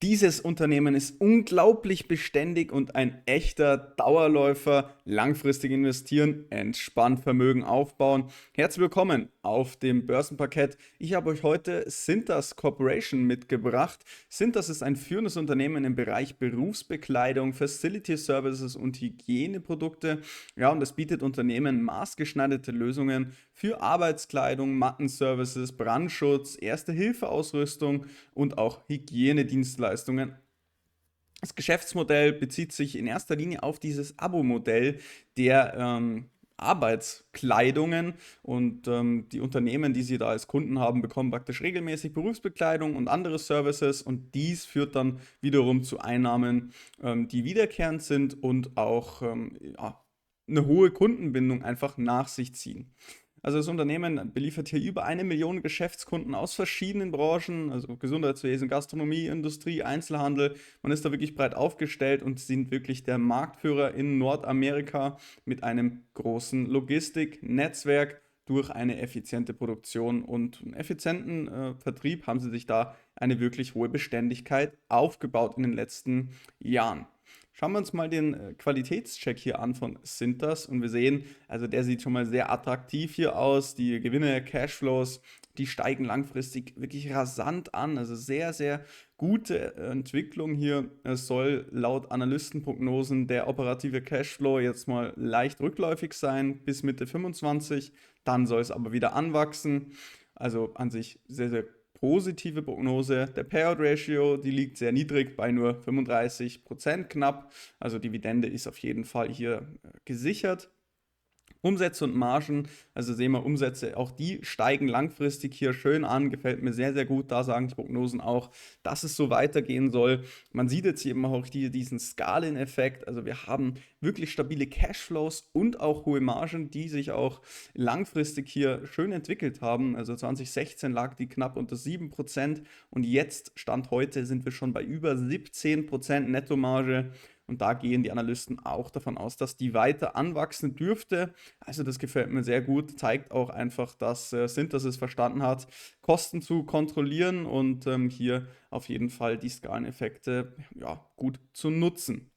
Dieses Unternehmen ist unglaublich beständig und ein echter Dauerläufer. Langfristig investieren, entspannt Vermögen aufbauen. Herzlich willkommen auf dem Börsenparkett. Ich habe euch heute Cintas Corporation mitgebracht. Cintas ist ein führendes Unternehmen im Bereich Berufsbekleidung, Facility Services und Hygieneprodukte. Ja, und es bietet Unternehmen maßgeschneiderte Lösungen für Arbeitskleidung, Mattenservices, Brandschutz, Erste-Hilfe-Ausrüstung und auch Hygienedienstleistungen. Das Geschäftsmodell bezieht sich in erster Linie auf dieses Abo-Modell der Arbeitskleidungen und die Unternehmen, die sie da als Kunden haben, bekommen praktisch regelmäßig Berufsbekleidung und andere Services und dies führt dann wiederum zu Einnahmen, die wiederkehrend sind und auch ja, eine hohe Kundenbindung einfach nach sich ziehen. Also das Unternehmen beliefert hier über 1 Million Geschäftskunden aus verschiedenen Branchen, also Gesundheitswesen, Gastronomie, Industrie, Einzelhandel. Man ist da wirklich breit aufgestellt und sind wirklich der Marktführer in Nordamerika mit einem großen Logistiknetzwerk. Durch eine effiziente Produktion und einen effizienten Vertrieb haben sie sich da eine wirklich hohe Beständigkeit aufgebaut in den letzten Jahren. Schauen wir uns mal den Qualitätscheck hier an von Cintas und wir sehen, also der sieht schon mal sehr attraktiv hier aus. Die Gewinne, Cashflows, die steigen langfristig wirklich rasant an. Also sehr, sehr gute Entwicklung hier. Es soll laut Analystenprognosen der operative Cashflow jetzt mal leicht rückläufig sein bis Mitte 25. Dann soll es aber wieder anwachsen. Also an sich sehr, sehr positive Prognose. Der Payout Ratio, die liegt sehr niedrig bei nur 35% knapp. Also Dividende ist auf jeden Fall hier gesichert. Umsätze und Margen, also sehen wir Umsätze, auch die steigen langfristig hier schön an, gefällt mir sehr, sehr gut. Da sagen die Prognosen auch, dass es so weitergehen soll. Man sieht jetzt eben auch diesen Skaleneffekt, also wir haben wirklich stabile Cashflows und auch hohe Margen, die sich auch langfristig hier schön entwickelt haben. Also 2016 lag die knapp unter 7% und jetzt, Stand heute, sind wir schon bei über 17% Nettomarge. Und da gehen die Analysten auch davon aus, dass die weiter anwachsen dürfte. Also das gefällt mir sehr gut, zeigt auch einfach, dass Synthesis verstanden hat, Kosten zu kontrollieren und hier auf jeden Fall die Skaleneffekte ja, gut zu nutzen.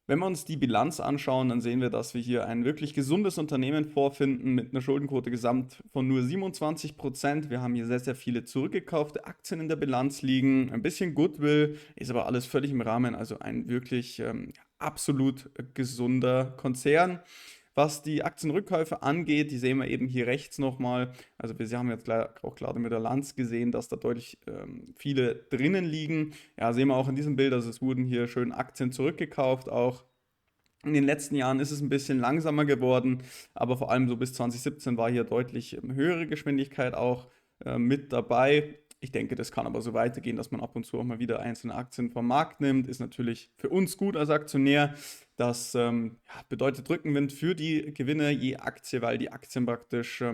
Wenn wir uns die Bilanz anschauen, dann sehen wir, dass wir hier ein wirklich gesundes Unternehmen vorfinden mit einer Schuldenquote gesamt von nur 27%. Wir haben hier sehr, sehr viele zurückgekaufte Aktien in der Bilanz liegen, ein bisschen Goodwill, ist aber alles völlig im Rahmen, also ein wirklich absolut gesunder Konzern. Was die Aktienrückkäufe angeht, die sehen wir eben hier rechts nochmal. Also wir haben jetzt auch gerade mit der Lanz gesehen, dass da deutlich viele drinnen liegen. Ja, sehen wir auch in diesem Bild, also es wurden hier schön Aktien zurückgekauft. Auch in den letzten Jahren ist es ein bisschen langsamer geworden, aber vor allem so bis 2017 war hier deutlich höhere Geschwindigkeit auch mit dabei. Ich denke, das kann aber so weitergehen, dass man ab und zu auch mal wieder einzelne Aktien vom Markt nimmt. Ist natürlich für uns gut als Aktionär. Das ja, bedeutet Rückenwind für die Gewinne je Aktie, weil die Aktien praktisch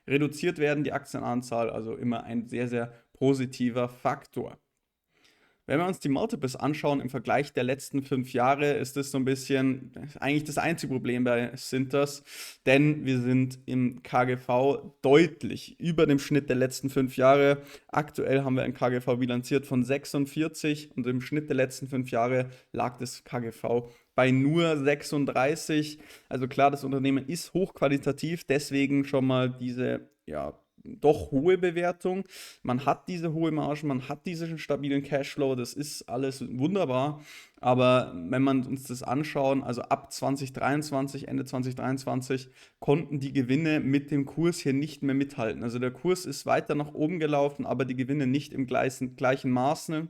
reduziert werden, die Aktienanzahl. Also immer ein sehr, sehr positiver Faktor. Wenn wir uns die Multiples anschauen im Vergleich der letzten 5 Jahre, ist das so ein bisschen eigentlich das einzige Problem bei Cintas, denn wir sind im KGV deutlich über dem Schnitt der letzten 5 Jahre. Aktuell haben wir ein KGV bilanziert von 46 und im Schnitt der letzten 5 Jahre lag das KGV bei nur 36. Also klar, das Unternehmen ist hochqualitativ, deswegen schon mal diese ja, doch hohe Bewertung. Man hat diese hohe Marge, man hat diesen stabilen Cashflow, das ist alles wunderbar. Aber wenn man uns das anschauen, also ab 2023, Ende 2023, konnten die Gewinne mit dem Kurs hier nicht mehr mithalten. Also der Kurs ist weiter nach oben gelaufen, aber die Gewinne nicht im gleichen Maße.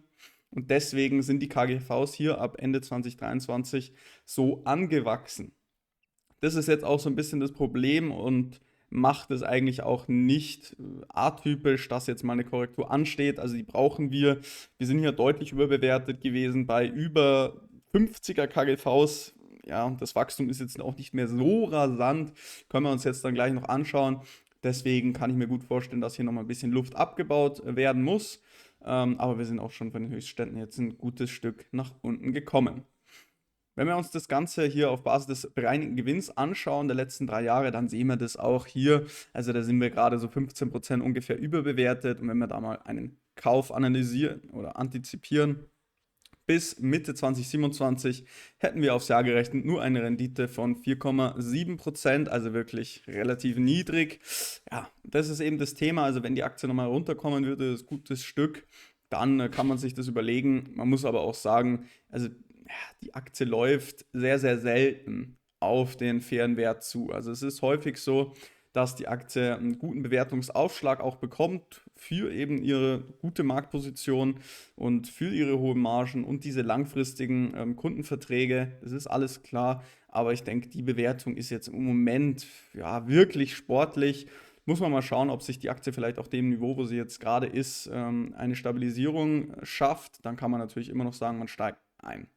Und deswegen sind die KGVs hier ab Ende 2023 so angewachsen. Das ist jetzt auch so ein bisschen das Problem und macht es eigentlich auch nicht atypisch, dass jetzt mal eine Korrektur ansteht. Also die brauchen wir. Wir sind hier deutlich überbewertet gewesen bei über 50er KGVs. Ja, und das Wachstum ist jetzt auch nicht mehr so rasant. Können wir uns jetzt dann gleich noch anschauen. Deswegen kann ich mir gut vorstellen, dass hier nochmal ein bisschen Luft abgebaut werden muss. Aber wir sind auch schon von den Höchstständen jetzt ein gutes Stück nach unten gekommen. Wenn wir uns das Ganze hier auf Basis des bereinigten Gewinns anschauen, der letzten 3 Jahre, dann sehen wir das auch hier. Also da sind wir gerade so 15% ungefähr überbewertet. Und wenn wir da mal einen Kauf analysieren oder antizipieren. Bis Mitte 2027 hätten wir aufs Jahr gerechnet nur eine Rendite von 4,7%, also wirklich relativ niedrig. Ja, das ist eben das Thema. Also wenn die Aktie nochmal runterkommen würde, das gutes Stück, dann kann man sich das überlegen. Man muss aber auch sagen, also ja, die Aktie läuft sehr, sehr selten auf den fairen Wert zu. Also es ist häufig so, dass die Aktie einen guten Bewertungsaufschlag auch bekommt für eben ihre gute Marktposition und für ihre hohen Margen und diese langfristigen Kundenverträge. Das ist alles klar, aber ich denke, die Bewertung ist jetzt im Moment ja wirklich sportlich. Muss man mal schauen, ob sich die Aktie vielleicht auf dem Niveau, wo sie jetzt gerade ist, eine Stabilisierung schafft. Dann kann man natürlich immer noch sagen, man steigt ein.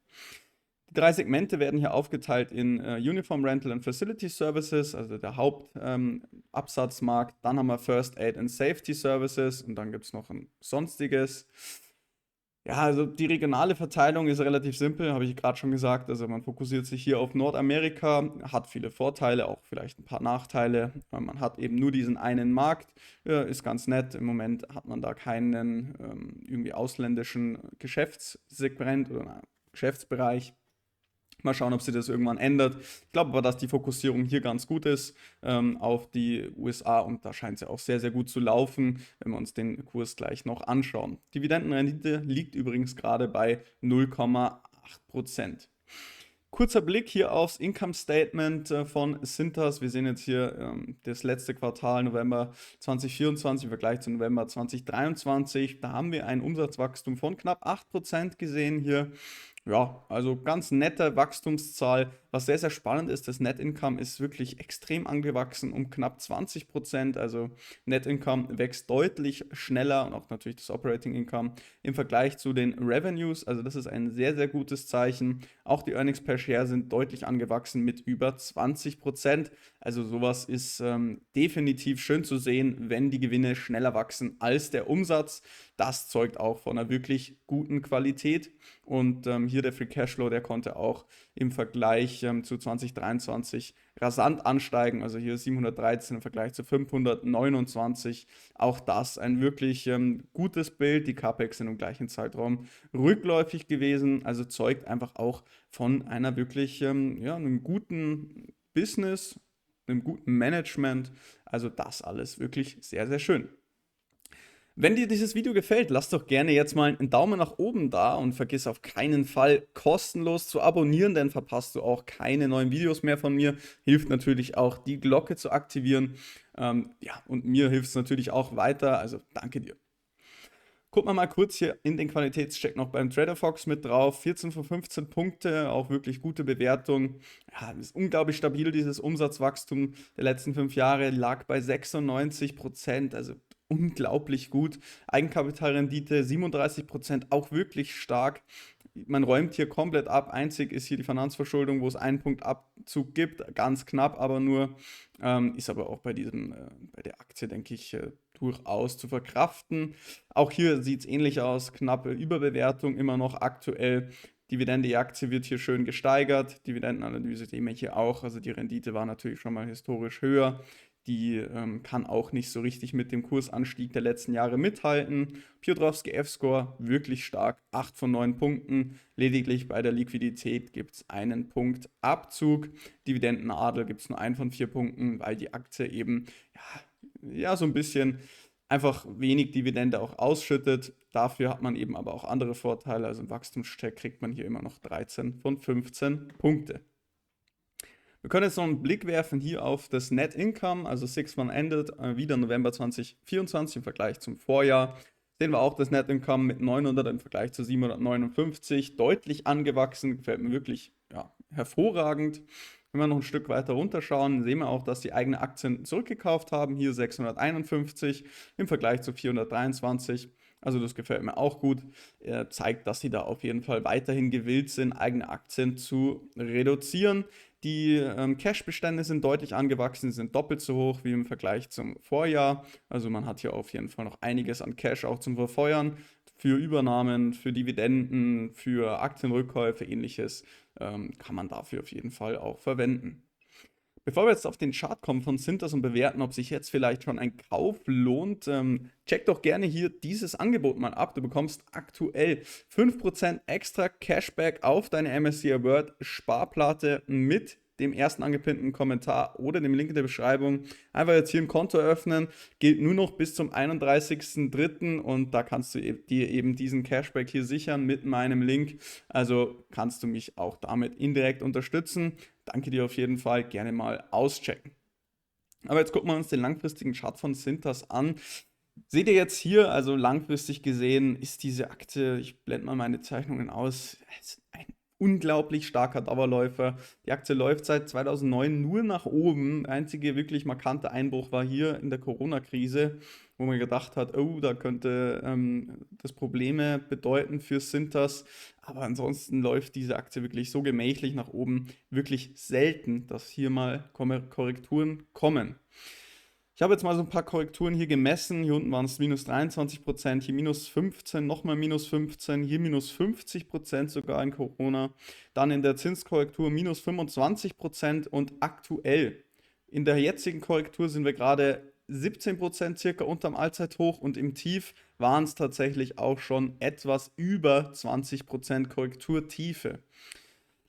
Die drei Segmente werden hier aufgeteilt in Uniform Rental and Facility Services, also der Hauptabsatzmarkt. Dann haben wir First Aid and Safety Services und dann gibt es noch ein sonstiges. Ja, also die regionale Verteilung ist relativ simpel, habe ich gerade schon gesagt. Also man fokussiert sich hier auf Nordamerika, hat viele Vorteile, auch vielleicht ein paar Nachteile. Man hat eben nur diesen einen Markt, ist ganz nett. Im Moment hat man da keinen irgendwie ausländischen Geschäftssegment oder Geschäftsbereich. Mal schauen, ob sich das irgendwann ändert. Ich glaube aber, dass die Fokussierung hier ganz gut ist auf die USA und da scheint es ja auch sehr, sehr gut zu laufen, wenn wir uns den Kurs gleich noch anschauen. Dividendenrendite liegt übrigens gerade bei 0,8%. Kurzer Blick hier aufs Income Statement von Cintas. Wir sehen jetzt hier das letzte Quartal November 2024 im Vergleich zu November 2023. Da haben wir ein Umsatzwachstum von knapp 8% gesehen hier. Ja, also ganz nette Wachstumszahl. Was sehr, sehr spannend ist, das Net Income ist wirklich extrem angewachsen um knapp 20%. Also Net Income wächst deutlich schneller und auch natürlich das Operating Income im Vergleich zu den Revenues. Also das ist ein sehr, sehr gutes Zeichen. Auch die Earnings per Share sind deutlich angewachsen mit über 20%. Also sowas ist definitiv schön zu sehen, wenn die Gewinne schneller wachsen als der Umsatz. Das zeugt auch von einer wirklich guten Qualität. Und hier der Free Cashflow, der konnte auch im Vergleich zu 2023 rasant ansteigen. Also hier 713 im Vergleich zu 529. Auch das ein wirklich gutes Bild. Die CapEx sind im gleichen Zeitraum rückläufig gewesen. Also zeugt einfach auch von einer wirklich, ja, einem guten Business, einem guten Management. Also das alles wirklich sehr, sehr schön. Wenn dir dieses Video gefällt, lass doch gerne jetzt mal einen Daumen nach oben da und vergiss auf keinen Fall kostenlos zu abonnieren, dann verpasst du auch keine neuen Videos mehr von mir. Hilft natürlich auch, die Glocke zu aktivieren. Ja, und mir hilft es natürlich auch weiter, also danke dir. Gucken wir mal kurz hier in den Qualitätscheck noch beim TraderFox mit drauf. 14 von 15 Punkte, auch wirklich gute Bewertung. Ja, ist unglaublich stabil, dieses Umsatzwachstum der letzten 5 Jahre lag bei 96%, also unglaublich gut. Eigenkapitalrendite 37%, auch wirklich stark. Man räumt hier komplett ab. Einzig ist hier die Finanzverschuldung, wo es einen Punkt Abzug gibt, ganz knapp, aber nur. Ist aber auch bei bei der Aktie, denke ich, durchaus zu verkraften. Auch hier sieht es ähnlich aus, knappe Überbewertung immer noch aktuell. Dividende, die Aktie wird hier schön gesteigert. Dividendenanalyse sehen wir hier auch. Also die Rendite war natürlich schon mal historisch höher. Die kann auch nicht so richtig mit dem Kursanstieg der letzten Jahre mithalten. Piotrowski F-Score wirklich stark, 8 von 9 Punkten. Lediglich bei der Liquidität gibt es einen Punkt Abzug. Dividendenadel gibt es nur 1 von 4 Punkten, weil die Aktie eben ja so ein bisschen einfach wenig Dividende auch ausschüttet. Dafür hat man eben aber auch andere Vorteile. Also im Wachstumscheck kriegt man hier immer noch 13 von 15 Punkte. Wir können jetzt noch einen Blick werfen hier auf das Net Income, also 6 Month Ended, wieder November 2024 im Vergleich zum Vorjahr. Sehen wir auch das Net Income mit 900 im Vergleich zu 759, deutlich angewachsen, gefällt mir wirklich hervorragend. Wenn wir noch ein Stück weiter runterschauen, sehen wir auch, dass die eigene Aktien zurückgekauft haben, hier 651 im Vergleich zu 423. Also das gefällt mir auch gut. Zeigt, dass sie da auf jeden Fall weiterhin gewillt sind, eigene Aktien zu reduzieren. Die Cash-Bestände sind deutlich angewachsen, sind doppelt so hoch wie im Vergleich zum Vorjahr. Also man hat hier auf jeden Fall noch einiges an Cash auch zum Verfeuern für Übernahmen, für Dividenden, für Aktienrückkäufe, ähnliches kann man dafür auf jeden Fall auch verwenden. Bevor wir jetzt auf den Chart kommen von Cintas und bewerten, ob sich jetzt vielleicht schon ein Kauf lohnt, check doch gerne hier dieses Angebot mal ab. Du bekommst aktuell 5% extra Cashback auf deine MSCI World Sparplate mit dem ersten angepinnten Kommentar oder dem Link in der Beschreibung. Einfach jetzt hier ein Konto eröffnen, gilt nur noch bis zum 31.03. und da kannst du dir eben diesen Cashback hier sichern mit meinem Link. Also kannst du mich auch damit indirekt unterstützen. Danke dir auf jeden Fall, gerne mal auschecken. Aber jetzt gucken wir uns den langfristigen Chart von Cintas an. Seht ihr jetzt hier, also langfristig gesehen, ist diese Aktie, ich blende mal meine Zeichnungen aus, ein unglaublich starker Dauerläufer. Die Aktie läuft seit 2009 nur nach oben. Der einzige wirklich markante Einbruch war hier in der Corona-Krise, wo man gedacht hat, oh, da könnte das Probleme bedeuten für Cintas. Aber ansonsten läuft diese Aktie wirklich so gemächlich nach oben. Wirklich selten, dass hier mal Korrekturen kommen. Ich habe jetzt mal so ein paar Korrekturen hier gemessen. Hier unten waren es minus 23%, hier minus 15, nochmal minus 15, hier minus 50% sogar in Corona. Dann in der Zinskorrektur minus 25% und aktuell in der jetzigen Korrektur sind wir gerade 17% circa unterm Allzeithoch und im Tief waren es tatsächlich auch schon etwas über 20% Korrekturtiefe.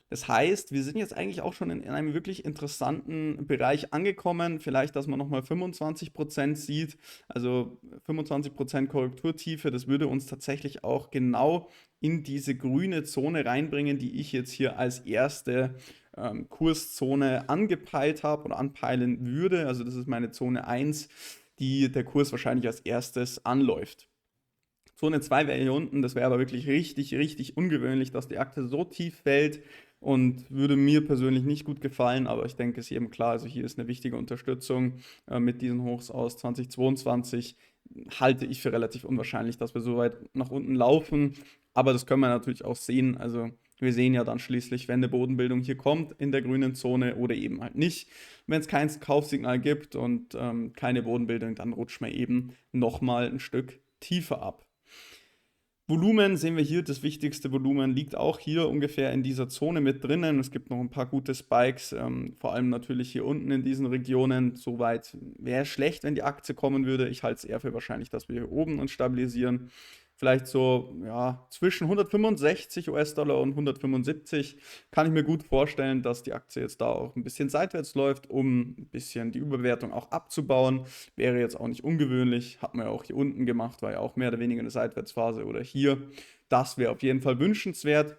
Das heißt, wir sind jetzt eigentlich auch schon in einem wirklich interessanten Bereich angekommen. Vielleicht, dass man nochmal 25% sieht, also 25% Korrekturtiefe. Das würde uns tatsächlich auch genau in diese grüne Zone reinbringen, die ich jetzt hier als erste Kurszone angepeilt habe oder anpeilen würde. Also das ist meine Zone 1, die der Kurs wahrscheinlich als erstes anläuft. Zone 2 wäre hier unten, das wäre aber wirklich richtig, richtig ungewöhnlich, dass die Aktie so tief fällt und würde mir persönlich nicht gut gefallen, aber ich denke, es ist jedem klar, also hier ist eine wichtige Unterstützung mit diesen Hochs aus 2022. Halte ich für relativ unwahrscheinlich, dass wir so weit nach unten laufen, aber das können wir natürlich auch sehen, also wir sehen ja dann schließlich, wenn eine Bodenbildung hier kommt in der grünen Zone oder eben halt nicht. Wenn es kein Kaufsignal gibt und keine Bodenbildung, dann rutscht man eben nochmal ein Stück tiefer ab. Volumen sehen wir hier, das wichtigste Volumen liegt auch hier ungefähr in dieser Zone mit drinnen. Es gibt noch ein paar gute Spikes, vor allem natürlich hier unten in diesen Regionen. Soweit wäre schlecht, wenn die Aktie kommen würde. Ich halte es eher für wahrscheinlich, dass wir hier oben uns stabilisieren. Vielleicht so ja, zwischen 165 US-Dollar und 175 kann ich mir gut vorstellen, dass die Aktie jetzt da auch ein bisschen seitwärts läuft, um ein bisschen die Überbewertung auch abzubauen. Wäre jetzt auch nicht ungewöhnlich, hat man ja auch hier unten gemacht, war ja auch mehr oder weniger eine Seitwärtsphase oder hier. Das wäre auf jeden Fall wünschenswert.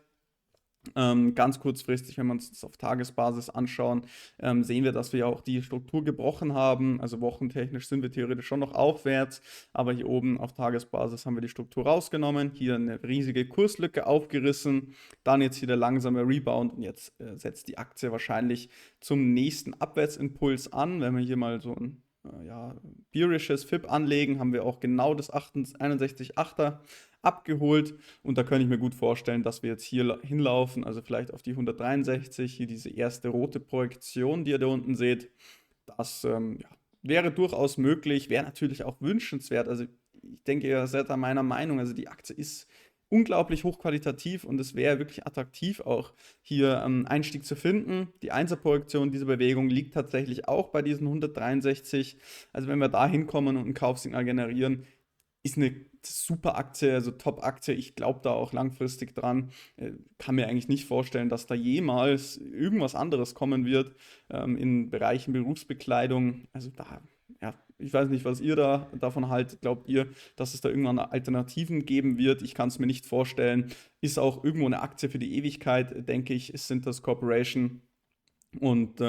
Ganz kurzfristig, wenn wir uns das auf Tagesbasis anschauen, sehen wir, dass wir ja auch die Struktur gebrochen haben. Also wochentechnisch sind wir theoretisch schon noch aufwärts, aber hier oben auf Tagesbasis haben wir die Struktur rausgenommen, hier eine riesige Kurslücke aufgerissen, dann jetzt hier der langsame Rebound und jetzt setzt die Aktie wahrscheinlich zum nächsten Abwärtsimpuls an. Wenn wir hier mal so ein bearishes FIB anlegen, haben wir auch genau das 61,8er abgeholt und da könnte ich mir gut vorstellen, dass wir jetzt hier hinlaufen, also vielleicht auf die 163, hier diese erste rote Projektion, die ihr da unten seht. Das wäre durchaus möglich, wäre natürlich auch wünschenswert. Also ich denke, ihr seid da meiner Meinung, also die Aktie ist unglaublich hochqualitativ und es wäre wirklich attraktiv auch hier Einstieg zu finden. Die 1er-Projektion dieser Bewegung liegt tatsächlich auch bei diesen 163. Also wenn wir da hinkommen und ein Kaufsignal generieren, ist eine super Aktie, also Top-Aktie. Ich glaube da auch langfristig dran. Kann mir eigentlich nicht vorstellen, dass da jemals irgendwas anderes kommen wird in Bereichen Berufsbekleidung. Also da, ja, ich weiß nicht, was ihr da davon haltet. Glaubt ihr, dass es da irgendwann Alternativen geben wird? Ich kann es mir nicht vorstellen. Ist auch irgendwo eine Aktie für die Ewigkeit, denke ich, ist Cintas Corporation. Und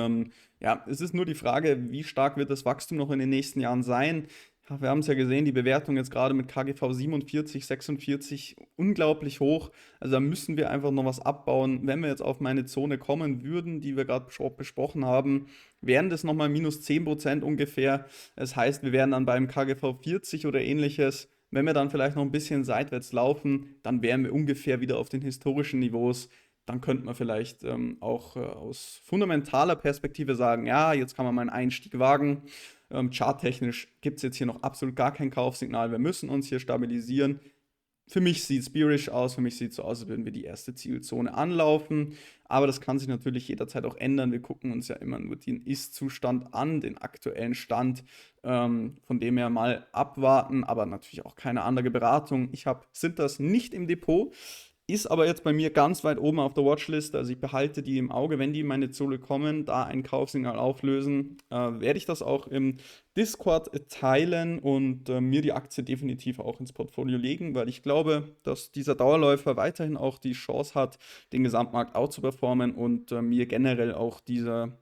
ja, es ist nur die Frage, wie stark wird das Wachstum noch in den nächsten Jahren sein? Ja, wir haben es ja gesehen, die Bewertung jetzt gerade mit KGV 47, 46 unglaublich hoch. Also da müssen wir einfach noch was abbauen. Wenn wir jetzt auf meine Zone kommen würden, die wir gerade besprochen haben, wären das nochmal minus 10% ungefähr. Das heißt, wir wären dann beim KGV 40 oder ähnliches. Wenn wir dann vielleicht noch ein bisschen seitwärts laufen, dann wären wir ungefähr wieder auf den historischen Niveaus. Dann könnte man vielleicht auch aus fundamentaler Perspektive sagen, ja, jetzt kann man mal einen Einstieg wagen. Charttechnisch gibt es jetzt hier noch absolut gar kein Kaufsignal. Wir müssen uns hier stabilisieren. Für mich sieht es bearish aus, für mich sieht es so aus, als würden wir die erste Zielzone anlaufen, aber das kann sich natürlich jederzeit auch ändern. Wir gucken uns ja immer nur den Ist-Zustand an, den aktuellen Stand, von dem her mal abwarten, aber natürlich auch keine andere Beratung. Ich habe Cintas nicht im Depot, ist aber jetzt bei mir ganz weit oben auf der Watchlist. Also ich behalte die im Auge, wenn die in meine Zone kommen, da ein Kaufsignal auflösen, werde ich das auch im Discord teilen und mir die Aktie definitiv auch ins Portfolio legen, weil ich glaube, dass dieser Dauerläufer weiterhin auch die Chance hat, den Gesamtmarkt out zu performen und mir generell auch dieser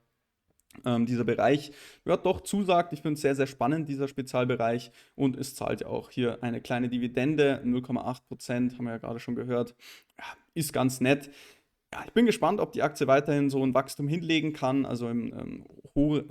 Bereich ja doch zusagt. Ich finde es sehr, sehr spannend, dieser Spezialbereich. Und es zahlt ja auch hier eine kleine Dividende, 0,8%, haben wir ja gerade schon gehört. Ja, ist ganz nett. Ja, ich bin gespannt, ob die Aktie weiterhin so ein Wachstum hinlegen kann, also im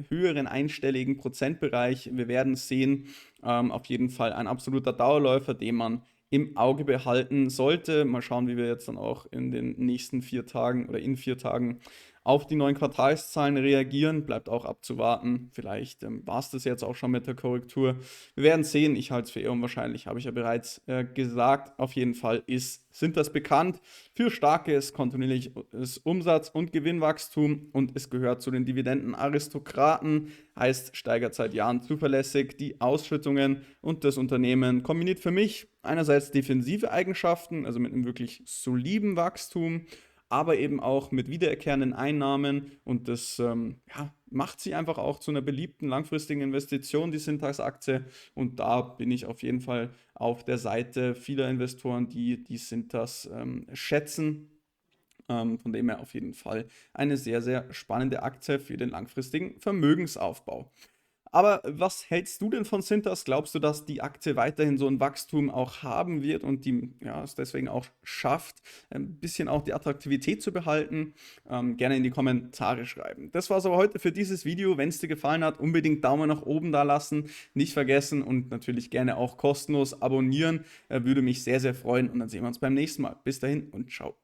höheren einstelligen Prozentbereich. Wir werden es sehen. Auf jeden Fall ein absoluter Dauerläufer, den man im Auge behalten sollte. Mal schauen, wie wir jetzt dann auch in den nächsten 4 Tagen oder in 4 Tagen auf die neuen Quartalszahlen reagieren. Bleibt auch abzuwarten. Vielleicht war es das jetzt auch schon mit der Korrektur. Wir werden sehen. Ich halte es für eher unwahrscheinlich, habe ich ja bereits gesagt. Auf jeden Fall sind das bekannt für starkes kontinuierliches Umsatz- und Gewinnwachstum und es gehört zu den Dividendenaristokraten, heißt steigert seit Jahren zuverlässig die Ausschüttungen und das Unternehmen kombiniert für mich einerseits defensive Eigenschaften, also mit einem wirklich soliden Wachstum, aber eben auch mit wiederkehrenden Einnahmen und das ja, macht sie einfach auch zu einer beliebten langfristigen Investition, die Cintas-Aktie, und da bin ich auf jeden Fall auf der Seite vieler Investoren, die die Cintas schätzen. Von dem her auf jeden Fall eine sehr, sehr spannende Aktie für den langfristigen Vermögensaufbau. Aber was hältst du denn von Cintas? Glaubst du, dass die Aktie weiterhin so ein Wachstum auch haben wird und die ja, es deswegen auch schafft, ein bisschen auch die Attraktivität zu behalten? Gerne in die Kommentare schreiben. Das war es aber heute für dieses Video. Wenn es dir gefallen hat, unbedingt Daumen nach oben da lassen, nicht vergessen und natürlich gerne auch kostenlos abonnieren. Würde mich sehr, sehr freuen und dann sehen wir uns beim nächsten Mal. Bis dahin und ciao.